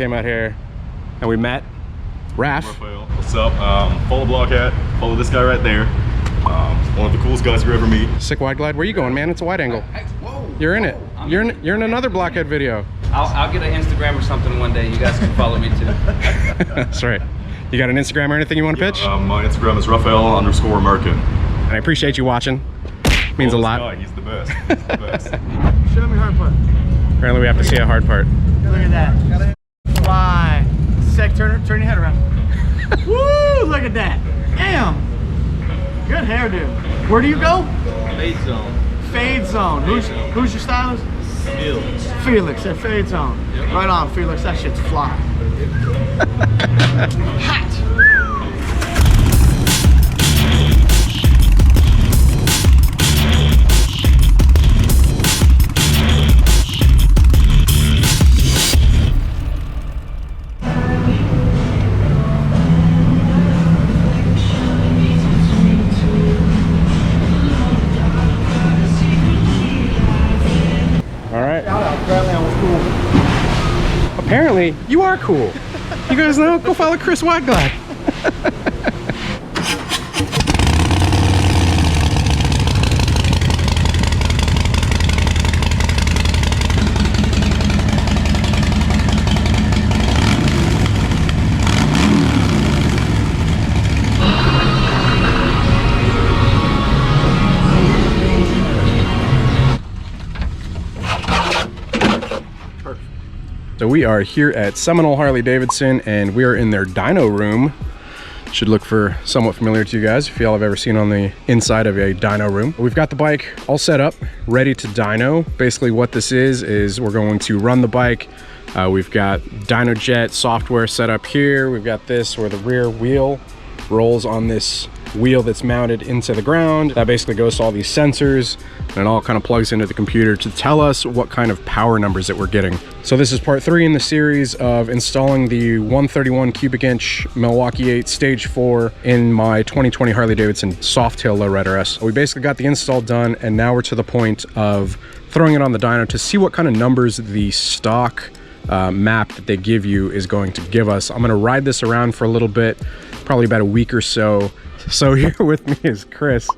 came out here and we met Raph. What's up? Follow Blockhead. Follow this guy right there. One of the coolest guys you ever meet. Sick wide glide. Where you going, man? It's a wide angle. You're in it. You're in another Blockhead video. I'll get an Instagram or something one day. You guys can follow me too. That's right. You got an Instagram or anything you want to pitch? My Instagram is Raphael_American. And I appreciate you watching. Means a lot. Guy, he's the best. He's the best. Show me hard part. Apparently we have to see a hard part. Look at that. Fly. Sec, turn your head around. Woo! Look at that. Damn. Good hairdo. Where do you go? Fade zone. Fade zone. Who's your stylist? Felix. Felix at Fade Zone. Yep. Right on, Felix. That shit's fly. Hot. Apparently, you are cool. You guys know? Go follow Chris Wideglide. So we are here at Seminole Harley-Davidson and we are in their dyno room. Should look for somewhat familiar to you guys if y'all have ever seen on the inside of a dyno room. We've got the bike all set up, ready to dyno. Basically what this is we're going to run the bike. We've got DynoJet software set up here. We've got this where the rear wheel rolls on this wheel that's mounted into the ground. That basically goes to all these sensors and it all kind of plugs into the computer to tell us what kind of power numbers that we're getting. So this is part 3 in the series of installing the 131 cubic inch Milwaukee 8 stage 4 in my 2020 Harley-Davidson Softail Low Rider S. We basically got the install done and now we're to the point of throwing it on the dyno to see what kind of numbers the stock map that they give you is going to give us. I'm going to ride this around for a little bit, probably about a week or so. So here with me is Chris.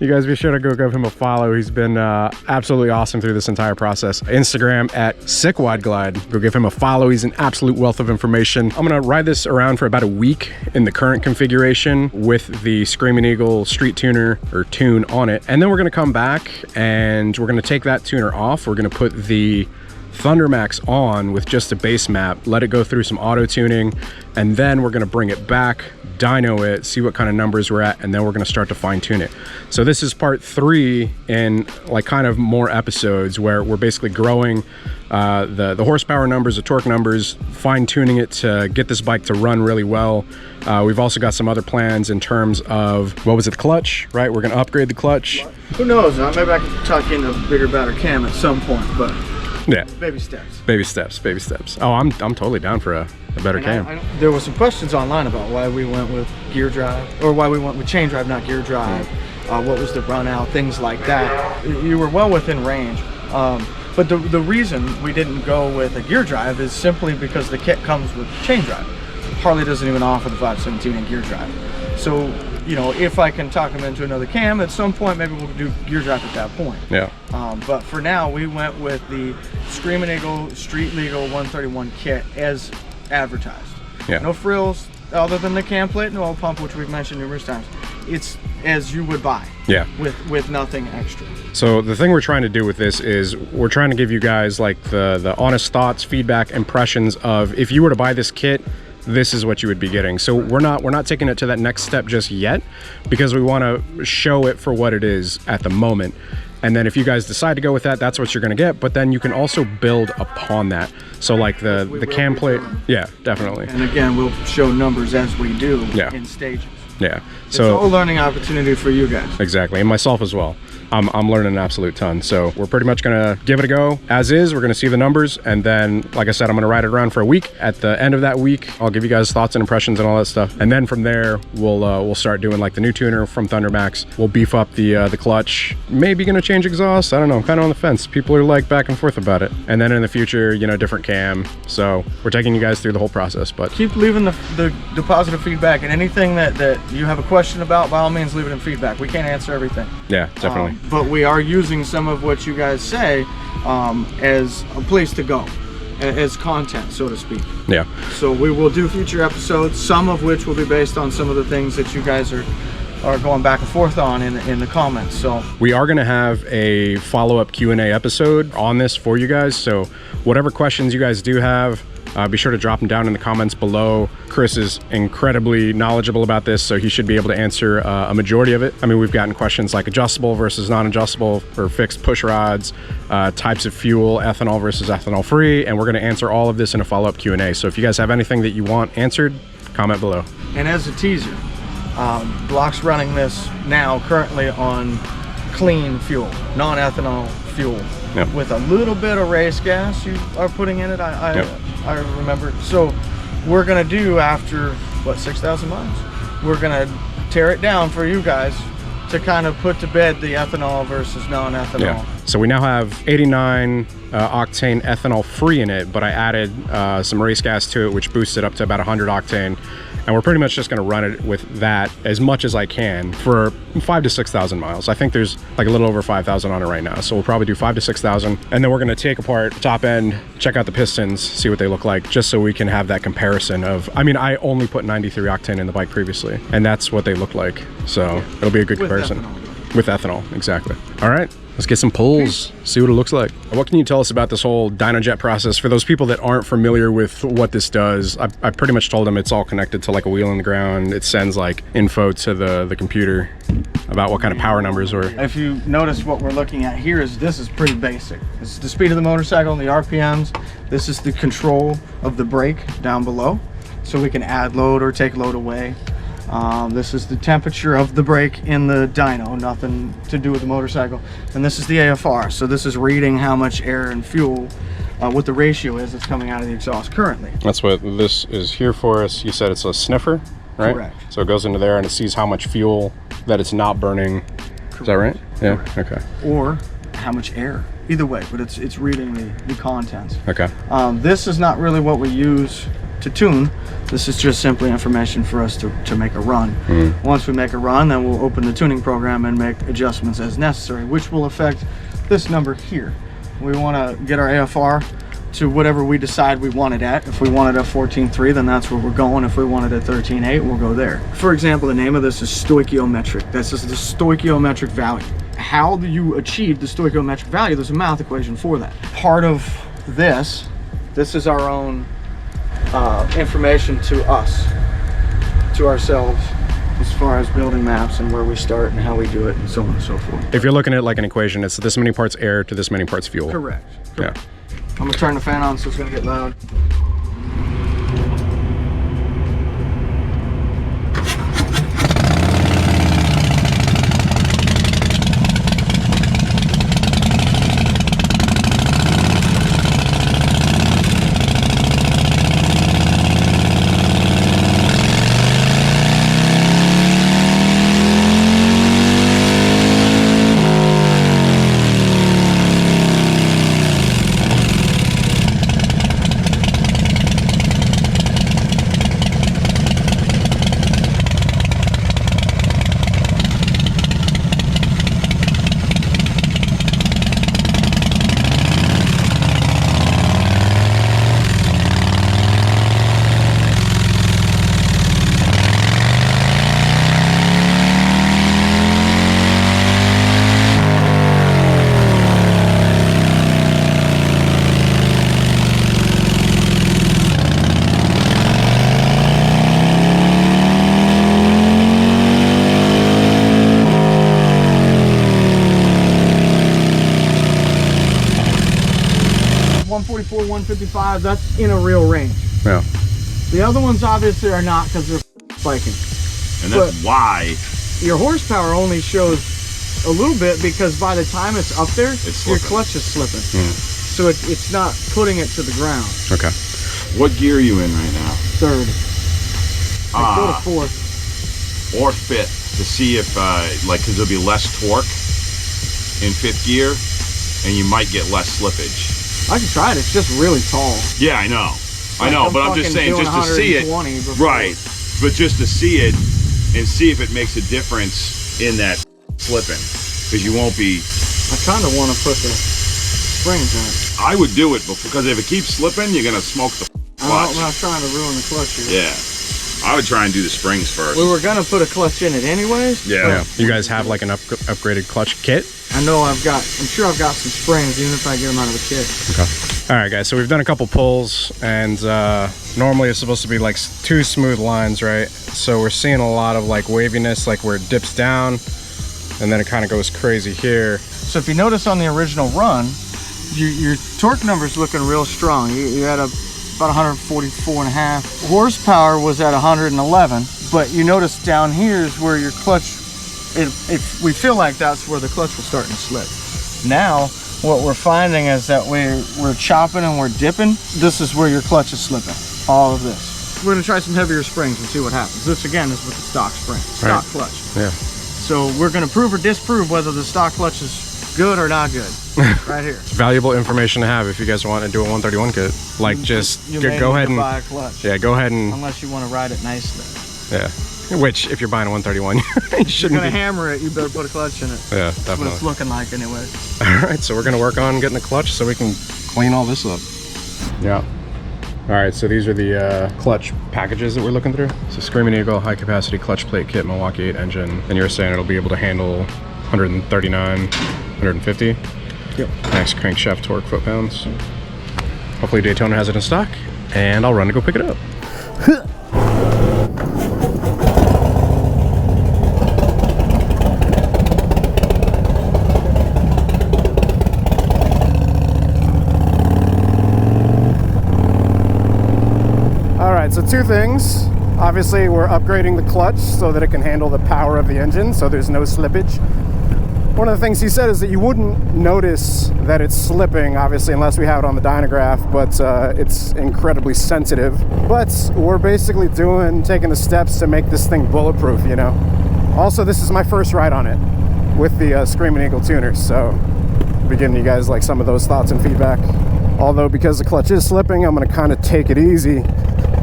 You guys be sure to go give him a follow. He's been absolutely awesome through this entire process. Instagram at SickWideGlide. Go give him a follow. He's an absolute wealth of information. I'm gonna ride this around for about a week in the current configuration with the Screaming Eagle Street Tuner or tune on it. And then we're gonna come back and we're gonna take that tuner off. We're gonna put the Thundermax on with just a base map, let it go through some auto tuning, and then we're gonna bring it back, dyno it, see what kind of numbers we're at, and then we're gonna start to fine tune it. So this is part 3 in like kind of more episodes where we're basically growing the horsepower numbers, the torque numbers, fine tuning it to get this bike to run really well. We've also got some other plans in terms of, what was it, the clutch, right? We're gonna upgrade the clutch. Who knows? Maybe I can tuck in a bigger, better cam at some point, but yeah, baby steps. Baby steps, baby steps. Oh, I'm totally down for a better cam. There were some questions online about why we went with gear drive, or why we went with chain drive, not gear drive. What was the run out, things like that. You were well within range. But the reason we didn't go with a gear drive is simply because the kit comes with chain drive. Harley doesn't even offer the 517 in gear drive. So, you know, if I can talk them into another cam at some point, maybe we'll do gear drive at that point. Yeah. But for now, we went with the Screaming Eagle Street Legal 131 kit as advertised. Yeah. No frills other than the cam plate and oil pump, which we've mentioned numerous times. It's as you would buy. Yeah. With nothing extra. So the thing we're trying to do with this is we're trying to give you guys like the honest thoughts, feedback, impressions of if you were to buy this kit, this is what you would be getting. So we're not taking it to that next step just yet because we want to show it for what it is at the moment. And then if you guys decide to go with that, that's what you're going to get. But then you can also build upon that. So like the cam plate, yeah, definitely. And again, we'll show numbers as we do in stages. Yeah. So it's a learning opportunity for you guys. Exactly, and myself as well. I'm learning an absolute ton. So we're pretty much gonna give it a go as is. We're gonna see the numbers, and then, like I said, I'm gonna ride it around for a week. At the end of that week, I'll give you guys thoughts and impressions and all that stuff. And then from there, we'll start doing like the new tuner from Thundermax. We'll beef up the clutch. Maybe gonna change exhaust. I don't know. I'm kind of on the fence. People are like back and forth about it. And then in the future, you know, different cam. So we're taking you guys through the whole process. But keep leaving the positive feedback, and anything that you have a question about, by all means, leave it in feedback. We can't answer everything. Yeah, definitely. But we are using some of what you guys say as a place to go, as content, so to speak. Yeah. So we will do future episodes, some of which will be based on some of the things that you guys are going back and forth on in the comments. So we are going to have a follow-up Q&A episode on this for you guys. So whatever questions you guys do have, be sure to drop them down in the comments below. Chris is incredibly knowledgeable about this, so he should be able to answer a majority of it. I mean, we've gotten questions like adjustable versus non-adjustable or fixed push rods, types of fuel, ethanol versus ethanol free, and we're going to answer all of this in a follow-up Q&A. So if you guys have anything that you want answered, comment below. And as a teaser, Block's running this now currently on clean fuel, non-ethanol fuel, yep, with a little bit of race gas you are putting in it. I remember. So we're gonna do, after what, 6,000 miles, we're gonna tear it down for you guys to kind of put to bed the ethanol versus non-ethanol. Yeah. So we now have 89 octane ethanol free in it, but I added some race gas to it, which boosts it up to about 100 octane. And we're pretty much just gonna run it with that as much as I can for 5,000 to 6,000 miles. I think there's like a little over 5,000 on it right now. So we'll probably do 5,000 to 6,000. And then we're gonna take apart the top end, check out the pistons, see what they look like, just so we can have that comparison of, I mean, I only put 93 octane in the bike previously, and that's what they look like. So it'll be a good comparison. With ethanol, exactly. All right, let's get some pulls, see what it looks like. What can you tell us about this whole DynoJet process? For those people that aren't familiar with what this does, I pretty much told them it's all connected to like a wheel on the ground. It sends like info to the computer about what kind of power numbers or... If you notice, what we're looking at here is, this is pretty basic. This is the speed of the motorcycle and the RPMs. This is the control of the brake down below, so we can add load or take load away. This is the temperature of the brake in the dyno, nothing to do with the motorcycle. And this is the AFR, so this is reading how much air and fuel, what the ratio is that's coming out of the exhaust currently. That's what this is here for us. You said it's a sniffer, right? Correct. So it goes into there and it sees how much fuel that it's not burning. Correct. Is that right? Yeah, correct. Okay. Or how much air, either way, but it's reading the contents. Okay. This is not really what we use to tune. This is just simply information for us to make a run. Once we make a run, then we'll open the tuning program and make adjustments as necessary, which will affect this number here. We want to get our AFR to whatever we decide we want it at. If we want it at 14.3, then that's where we're going. If we want it at 13.8, we'll go there. For example, the name of this is stoichiometric. This is the stoichiometric value. How do you achieve the stoichiometric value? There's a math equation for that. Part of this is our own information to us, to ourselves, as far as building maps and where we start and how we do it and so on and so forth. If you're looking at like an equation, it's this many parts air to this many parts fuel. Correct. Yeah. I'm gonna turn the fan on so it's gonna get loud. .144, 155, that's in a real range. Yeah. The other ones obviously are not, because they're spiking. And that's why your horsepower only shows a little bit, because by the time it's up there, your slipping. clutch is slipping. So it's not putting it to the ground. Okay. What gear are you in right now? Third. I go to fourth. Or fifth, to see if, like, because there'll be less torque in fifth gear, and you might get less slippage. I can try it. It's just really tall. Yeah, I know. I know, but I'm just saying, just to see it. Right. But just to see it and see if it makes a difference in that slipping. Because you won't be... I kind of want to put the springs in it. I would do it, because if it keeps slipping, you're going to smoke the clutch. I'm not trying to ruin the clutch here. Yeah. I would try and do the springs first. We were going to put a clutch in it anyways. Yeah. You guys have like an upgraded clutch kit? I know I'm sure I've got some springs, even if I get them out of the kit. Okay. All right, guys, so we've done a couple pulls, and normally it's supposed to be like 2 smooth lines, right? So we're seeing a lot of like waviness, like where it dips down, and then it kind of goes crazy here. So if you notice on the original run, your torque number's looking real strong. You had about 144.5. Horsepower was at 111, but you notice down here is where your clutch, we feel like that's where the clutch was starting to slip. Now, what we're finding is that we're chopping and we're dipping. This is where your clutch is slipping, all of this. We're gonna try some heavier springs and see what happens. This again is with the stock spring, stock clutch. Yeah. So we're gonna prove or disprove whether the stock clutch is good or not good, right here. Valuable information to have if you guys want to do a 131 kit. Like, just go ahead and buy a clutch. Yeah, go ahead and... Unless you want to ride it nicely. Yeah. Which, if you're buying a 131, you shouldn't You're gonna hammer it, you better put a clutch in it. Yeah, That's definitely. what it's looking like anyway. Alright, so we're gonna work on getting the clutch so we can clean all this up. Yeah. Alright, so these are the clutch packages that we're looking through. So Screaming Eagle, high capacity clutch plate kit, Milwaukee 8 engine. And you're saying it'll be able to handle 139, 150? Yep. Max crankshaft torque foot-pounds. Hopefully Daytona has it in stock, and I'll run to go pick it up. Alright, so 2 things. Obviously, we're upgrading the clutch so that it can handle the power of the engine, so there's no slippage. One of the things he said is that you wouldn't notice that it's slipping, obviously, unless we have it on the dynograph, but it's incredibly sensitive. But we're basically taking the steps to make this thing bulletproof, you know? Also, this is my first ride on it with the Screaming Eagle tuner, so I'll be giving you guys like some of those thoughts and feedback. Although, because the clutch is slipping, I'm gonna kind of take it easy,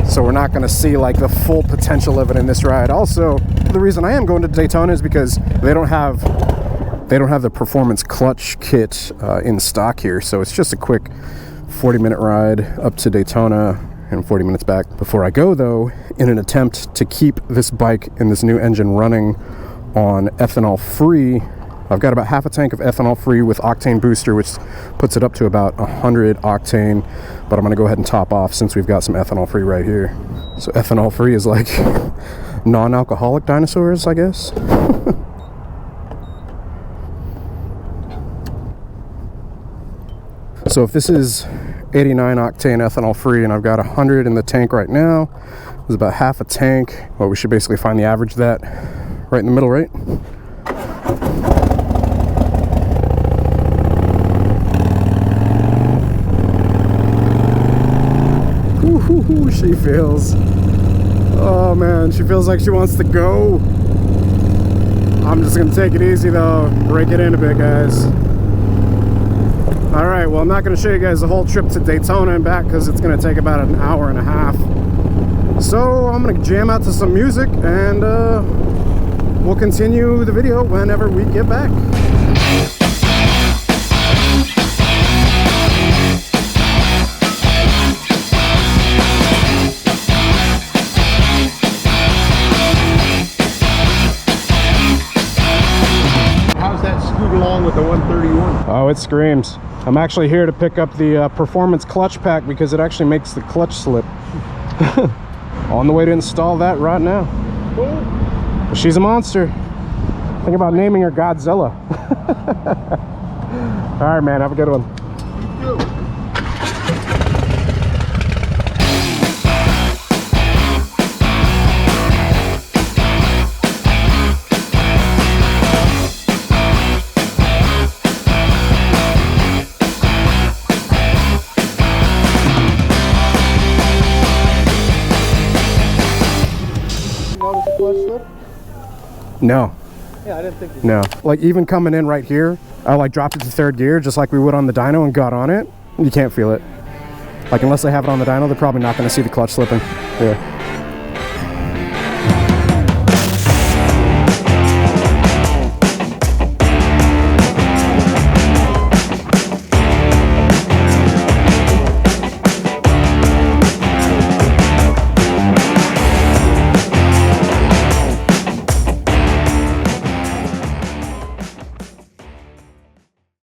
so we're not gonna see like the full potential of it in this ride. Also, the reason I am going to Daytona is because they don't have the performance clutch kit in stock here, so it's just a quick 40-minute ride up to Daytona and 40 minutes back. Before I go, though, in an attempt to keep this bike and this new engine running on ethanol free, I've got about half a tank of ethanol free with octane booster, which puts it up to about 100 octane, but I'm gonna go ahead and top off since we've got some ethanol free right here. So ethanol free is like non-alcoholic dinosaurs, I guess. So if this is 89 octane ethanol free and I've got 100 in the tank right now, there's about half a tank. Well, we should basically find the average of that right in the middle, right? Ooh, she feels, oh man, she feels like she wants to go. I'm just gonna take it easy though, break it in a bit, guys. All right, well, I'm not going to show you guys the whole trip to Daytona and back because it's going to take about an hour and a half. So I'm going to jam out to some music and we'll continue the video whenever we get back. How's that scoot along with the 131? Oh, it screams. I'm actually here to pick up the performance clutch pack because it actually makes the clutch slip. On the way to install that right now. Cool. She's a monster. Think about naming her Godzilla. All right, man, have a good one. No. Yeah, I didn't think you No. Like even coming in right here, I like dropped it to third gear just like we would on the dyno and got on it. You can't feel it. Like unless they have it on the dyno, they're probably not going to see the clutch slipping. Yeah.